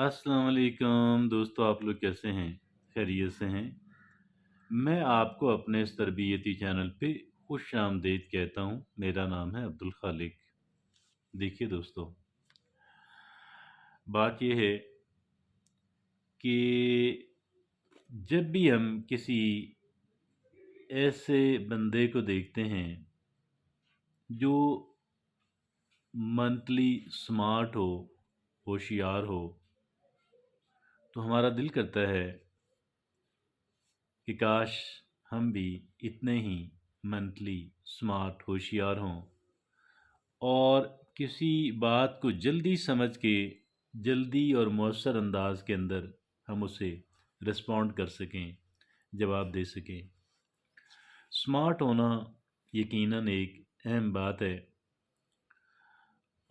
अस्सलाम वालेकुम दोस्तों, आप लोग कैसे हैं? खैरियत से हैं? मैं आपको अपने इस तरबियती चैनल पे खुश-आमदीद कहता हूँ। मेरा नाम है अब्दुल खालिक। देखिए दोस्तों, बात ये है कि जब भी हम किसी ऐसे बंदे को देखते हैं जो मेंटली स्मार्ट हो, होशियार हो, तो हमारा दिल करता है कि काश हम भी इतने ही मेंटली स्मार्ट होशियार हों और किसी बात को जल्दी समझ के जल्दी और मौसर अंदाज के अंदर हम उसे रिस्पॉन्ड कर सकें, जवाब दे सकें। स्मार्ट होना यकीनन एक अहम बात है।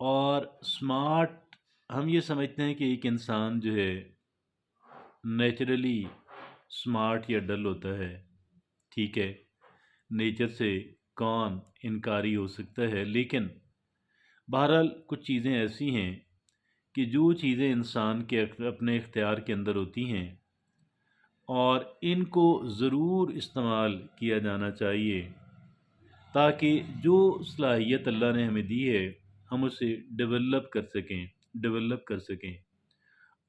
और स्मार्ट हम ये समझते हैं कि एक इंसान जो है नेचुरली स्मार्ट या डल होता है। ठीक है, नेचर से कौन इनकारी हो सकता है, लेकिन बहरहाल कुछ चीज़ें ऐसी हैं कि जो चीज़ें इंसान के अपने इख्तियार के अंदर होती हैं और इनको ज़रूर इस्तेमाल किया जाना चाहिए ताकि जो सलाहियत अल्लाह ने हमें दी है हम उसे डेवलप कर सकें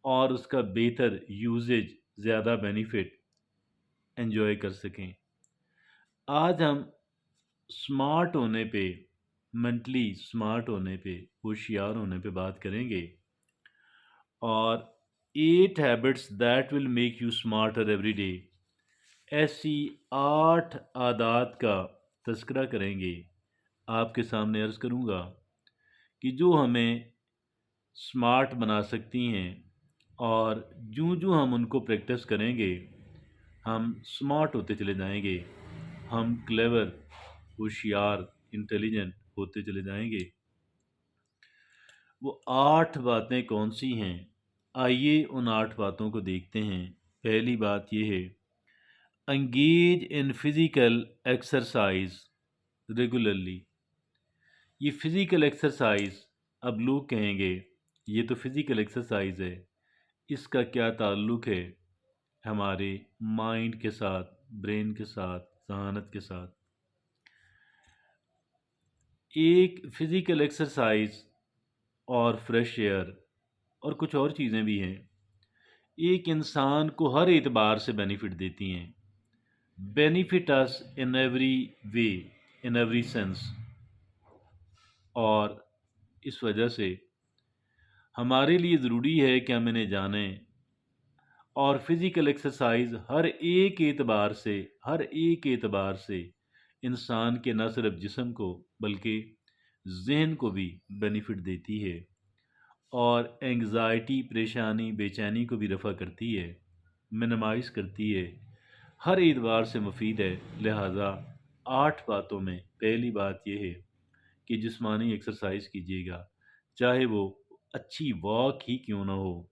और उसका बेहतर यूजेज, ज़्यादा बेनिफिट एंजॉय कर सकें। आज हम स्मार्ट होने पे, मेंटली स्मार्ट होने पे, होशियार होने पे बात करेंगे और 8 habits that will make you smarter every day, ऐसी 8 आदात का तज़किरा करेंगे। आपके सामने अर्ज़ करूँगा कि जो हमें स्मार्ट बना सकती हैं और जूँ-जूँ हम उनको प्रैक्टिस करेंगे, हम स्मार्ट होते चले जाएँगे, हम क्लेवर, होशियार, इंटेलिजेंट होते चले जाएँगे। वो 8 बातें कौन-सी हैं? आइए उन 8 बातों को देखते हैं। पहली बात ये है, engage in physical exercise regularly. ये फ़िज़िकल एक्सरसाइज़, अब लोग कहेंगे ये तो फ़िज़िकल एक्सरसाइज़ है, इसका क्या ताल्लुक़ है हमारे माइंड के साथ, ब्रेन के साथ, ज़हानत के साथ? एक फ़िज़िकल एक्सरसाइज़ और फ्रेश एयर और कुछ और चीज़ें भी हैं, एक इंसान को हर एतबार से बेनिफिट देती हैं। Benefit us in every way, in every sense. और इस वजह से हमारे लिए ज़रूरी है कि हम इन्हें जानें और फ़िज़िकल एक्सरसाइज हर एक एतबार से इंसान के न सिर्फ जिस्म को बल्कि ज़हन को भी बेनिफिट देती है और एंग्ज़ायटी, परेशानी, बेचैनी को भी रफ़ा करती है, मिनिमाइज़ करती है, हर एतबार से मुफीद है। लिहाजा 8 बातों में पहली बात यह है कि जिस्मानी एक्सरसाइज कीजिएगा, चाहे वो अच्छी वॉक ही क्यों ना हो,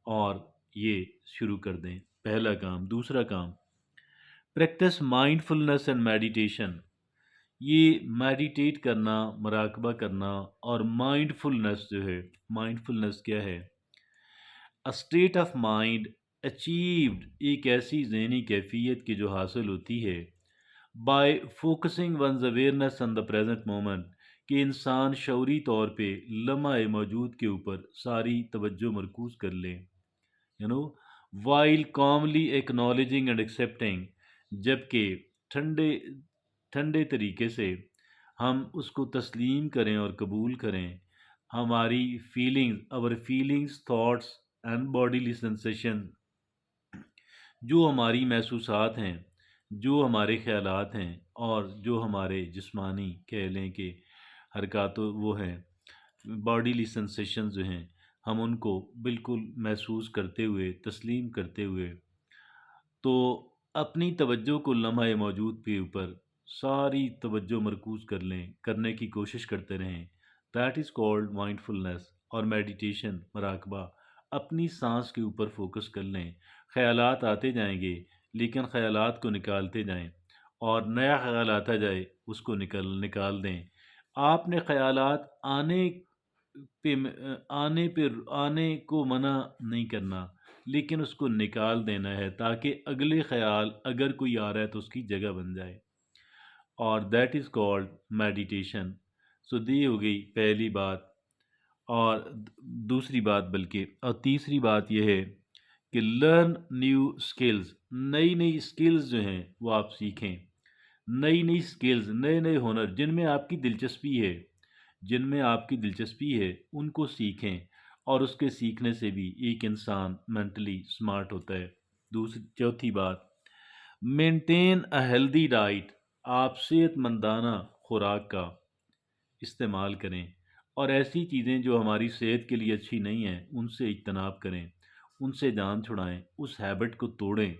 और ये शुरू कर दें, पहला काम। दूसरा काम, प्रैक्टिस माइंडफुलनेस एंड मेडिटेशन। ये मेडिटेट करना, मुराकबा करना और माइंडफुलनेस जो है, माइंडफुलनेस क्या है? A state of mind achieved, एक ऐसी ज़हनी कैफियत की जो हासिल होती है by focusing one's awareness on the present moment, कि इंसान शऊरी तौर पे लम्हा मौजूद के ऊपर सारी तवज्जो मरकूज़ कर ले, you know, while calmly acknowledging and accepting, जबकि ठंडे ठंडे तरीके से हम उसको तस्लीम करें और कबूल करें। हमारी feelings, our feelings, thoughts and bodily sensation, जो हमारी महसूसात हैं, जो हमारे ख़यालात हैं और जो हमारे जिस्मानी कह लें कि हरकत वो हैं, बॉडीली सेंसेशन जो हैं, हम उनको बिल्कुल महसूस करते हुए, तस्लीम करते हुए, तो अपनी तवज्जो को लम्हा मौजूद के ऊपर सारी तवज्जो मरकूज़ कर लें, करने की कोशिश करते रहें। That is called mindfulness. और मेडिटेशन, मुराकबा, अपनी सांस के ऊपर फोकस कर लें। ख़यालात आते जाएंगे, लेकिन ख़यालात को निकालते जाएं और नया ख़याल आता जाए उसको निकाल निकाल दें। आपने ख़यालात आने آنے کو منع نہیں کرنا، لیکن اس کو نکال دینا ہے تاکہ اگلے خیال اگر کوئی آ رہا ہے تو اس کی جگہ بن جائے، اور دیٹ از کالڈ میڈیٹیشن۔ سو دی ہو گئی پہلی بات، اور دوسری بات بلکہ، اور تیسری بات یہ ہے کہ لرن نیو اسکلز، نئی نئی اسکلز جو ہیں وہ آپ سیکھیں، نئی نئی اسکلز، نئے نئے ہنر جن میں آپ کی دلچسپی ہے، جن میں آپ کی دلچسپی ہے ان کو سیکھیں، اور اس کے سیکھنے سے بھی ایک انسان مینٹلی اسمارٹ ہوتا ہے۔ چوتھی بات، مینٹین اے ہیلدی ڈائٹ، آپ صحت مندانہ خوراک کا استعمال کریں، اور ایسی چیزیں جو ہماری صحت کے لیے اچھی نہیں ہیں ان سے اجتناب کریں، ان سے جان چھڑائیں، اس ہیبٹ کو توڑیں۔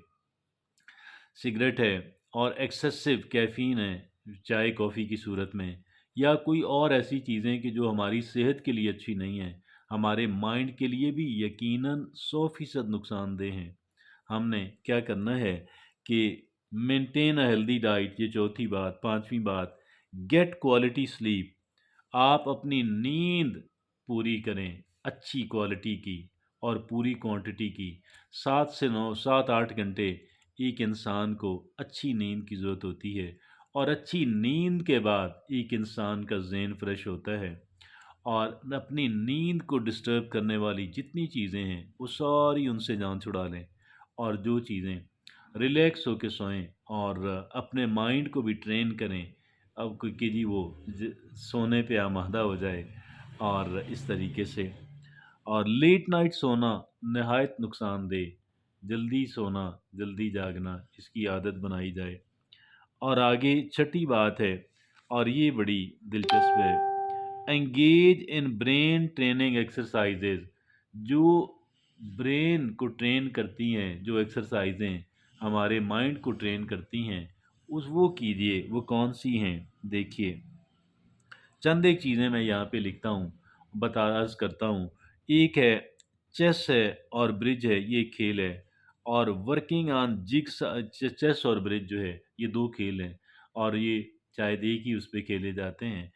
سگریٹ ہے اور ایکسیسو کیفین ہے چائے کافی کی صورت میں، یا کوئی اور ایسی چیزیں کہ جو ہماری صحت کے لیے اچھی نہیں ہیں، ہمارے مائنڈ کے لیے بھی یقیناً 100% نقصان دہ ہیں۔ ہم نے کیا کرنا ہے کہ مینٹین اے ہیلدی ڈائٹ، یہ چوتھی بات۔ پانچویں بات، گیٹ کوالٹی سلیپ، آپ اپنی نیند پوری کریں، اچھی کوالٹی کی اور پوری کوانٹٹی کی۔ 7 سے 9، 7-8 گھنٹے ایک انسان کو اچھی نیند کی ضرورت ہوتی ہے، اور اچھی نیند کے بعد ایک انسان کا ذہن فریش ہوتا ہے، اور اپنی نیند کو ڈسٹرب کرنے والی جتنی چیزیں ہیں وہ ساری ان سے جان چھڑا لیں، اور جو چیزیں ریلیکس ہو کے سوئیں، اور اپنے مائنڈ کو بھی ٹرین کریں اب کہ جی وہ سونے پہ آمادہ ہو جائے، اور اس طریقے سے۔ اور لیٹ نائٹ سونا نہایت نقصان دہ، جلدی سونا جلدی جاگنا اس کی عادت بنائی جائے۔ اور آگے چھٹی بات ہے، اور یہ بڑی دلچسپ ہے، engage in brain training exercises, جو برین کو ٹرین کرتی ہیں، جو ایکسرسائزیں ہمارے مائنڈ کو ٹرین کرتی ہیں، وہ کیجئے۔ وہ کون سی ہیں دیکھیے، چند ایک چیزیں میں یہاں پہ لکھتا ہوں، عرض کرتا ہوں۔ ایک ہے چیس ہے اور برج ہے، یہ کھیل ہے، اور ورکنگ آن جگس، چیس اور برج جو ہے یہ دو کھیل ہیں، اور یہ شاید ایک ہی اس پہ کھیلے جاتے ہیں،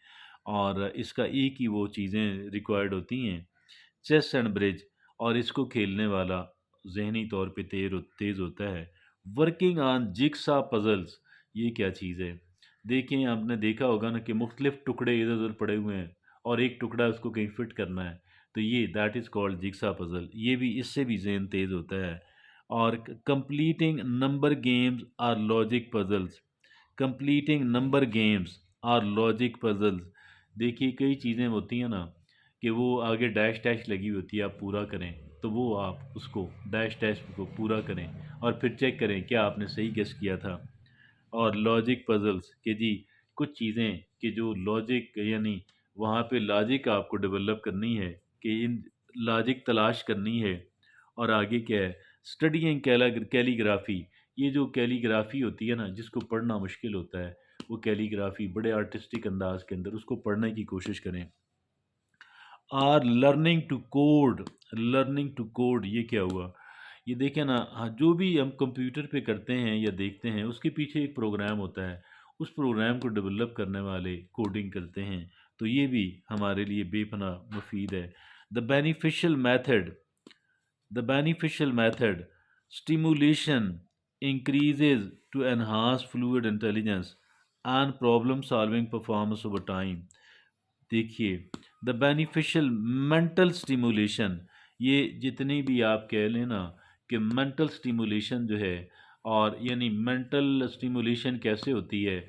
اور اس کا ایک ہی وہ چیزیں ریکوائرڈ ہوتی ہیں، چیس اینڈ برج، اور اس کو کھیلنے والا ذہنی طور پہ تیز ہوتا ہے۔ ورکنگ آن جگسا پزلز، یہ کیا چیز ہے؟ دیکھیں، آپ نے دیکھا ہوگا نا کہ مختلف ٹکڑے ادھر ادھر پڑے ہوئے ہیں، اور ایک ٹکڑا اس کو کہیں فٹ کرنا ہے، تو یہ دیٹ از کالڈ جگسا پزل، یہ بھی اس سے بھی ذہن تیز ہوتا ہے۔ اور completing number games or logic puzzles, completing number games or logic puzzles, دیکھیے کئی چیزیں ہوتی ہیں نا کہ وہ آگے ڈیش ڈیش لگی ہوتی ہے، آپ پورا کریں، تو وہ آپ اس کو ڈیش ڈیش کو پورا کریں، اور پھر چیک کریں کیا آپ نے صحیح گیس کیا تھا۔ اور لاجک پزلز کہ جی کچھ چیزیں کہ جو لاجک، یعنی وہاں پہ لاجک آپ کو ڈیولپ کرنی ہے، کہ ان لاجک تلاش کرنی ہے۔ اور آگے کیا ہے، اسٹڈینگ کیلی گرافی، یہ جو کیلی گرافی ہوتی ہے نا جس کو پڑھنا مشکل ہوتا ہے، وہ کیلی گرافی بڑے آرٹسٹک انداز کے اندر اس کو پڑھنے کی کوشش کریں۔ Or learning to code, learning to code یہ کیا ہوا؟ یہ دیکھیں نا، جو بھی ہم کمپیوٹر پہ کرتے ہیں یا دیکھتے ہیں اس کے پیچھے ایک پروگرام ہوتا ہے، اس پروگرام کو ڈیولپ کرنے والے کوڈنگ کرتے ہیں، تو یہ بھی ہمارے لیے بے پناہ مفید ہے۔ The beneficial method, the beneficial method stimulation increases to enhance fluid intelligence and problem solving performance over time۔ دیکھیے، دا بینیفیشل مینٹل اسٹیمولیشن، یہ جتنی بھی آپ کہہ لیں نا کہ مینٹل اسٹیمولیشن جو ہے، اور یعنی مینٹل اسٹیمولیشن کیسے ہوتی ہے،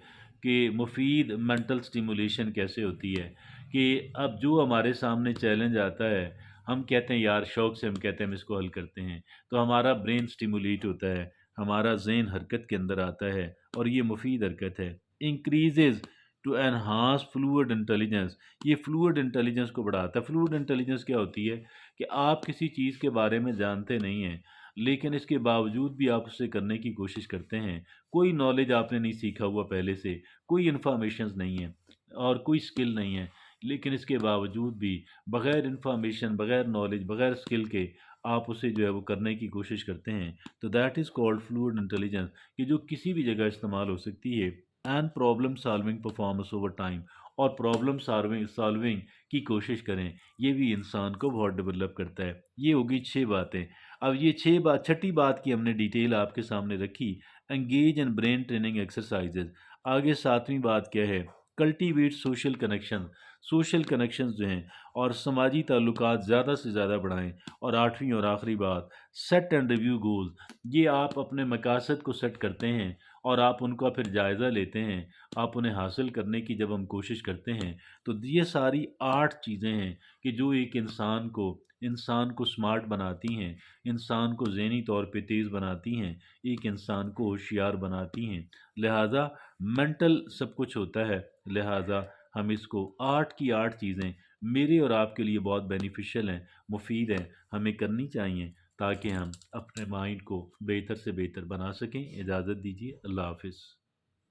کہ مفید مینٹل اسٹیمولیشن کیسے ہوتی ہے، کہ اب جو ہمارے سامنے چیلنج آتا ہے، ہم کہتے ہیں یار شوق سے ہم کہتے ہیں ہم اس کو حل کرتے ہیں، تو ہمارا برین اسٹیمولیٹ ہوتا ہے، ہمارا ذہن حرکت کے اندر آتا ہے، اور یہ مفید حرکت ہے۔ Increases to enhance fluid intelligence, یہ فلوئڈ انٹیلیجنس کو بڑھاتا ہے۔ فلوئڈ انٹیلیجنس کیا ہوتی ہے کہ آپ کسی چیز کے بارے میں جانتے نہیں ہیں، لیکن اس کے باوجود بھی آپ اسے کرنے کی کوشش کرتے ہیں، کوئی نالج آپ نے نہیں سیکھا ہوا پہلے سے، کوئی انفارمیشنز نہیں ہیں اور کوئی سکل نہیں ہے، لیکن اس کے باوجود بھی بغیر انفارمیشن، بغیر نالج، بغیر سکل کے آپ اسے جو ہے وہ کرنے کی کوشش کرتے ہیں، تو that is called fluid intelligence, کہ جو کسی بھی جگہ استعمال ہو سکتی ہے، and problem solving performance over time, और प्रॉब्लम सॉल्विंग की कोशिश करें, ये भी इंसान को बहुत डेवलप करता है। ये होगी 6 बातें। अब ये 6 बात की हमने डिटेल आपके सामने रखी, engage in brain training exercises. आगे 7वीं बात क्या है? Cultivate social connection. Social connections जो हैं और समाजी ताल्लुकात ज़्यादा से ज़्यादा बढ़ाएं। और 8वीं और आखिरी बात, सेट एंड रिव्यू गोल्स। ये आप अपने मकासद को सेट करते हैं और आप उनका फिर जायज़ा लेते हैं, आप उन्हें हासिल करने की जब हम कोशिश करते हैं, तो ये सारी 8 चीज़ें हैं कि जो एक इंसान को स्मार्ट बनाती हैं, इंसान को ज़हनी तौर पे तेज़ बनाती हैं, एक इंसान को होशियार बनाती हैं। लिहाजा मेंटल सब कुछ होता है, लिहाजा हम इसको 8 की 8 चीज़ें मेरे और आपके लिए बहुत बेनिफिशियल हैं, मुफीद हैं, हमें करनी चाहिए ताकि हम अपने माइंड को बेहतर से बेहतर बना सकें। इजाज़त दीजिए, अल्लाह हाफ़िज़।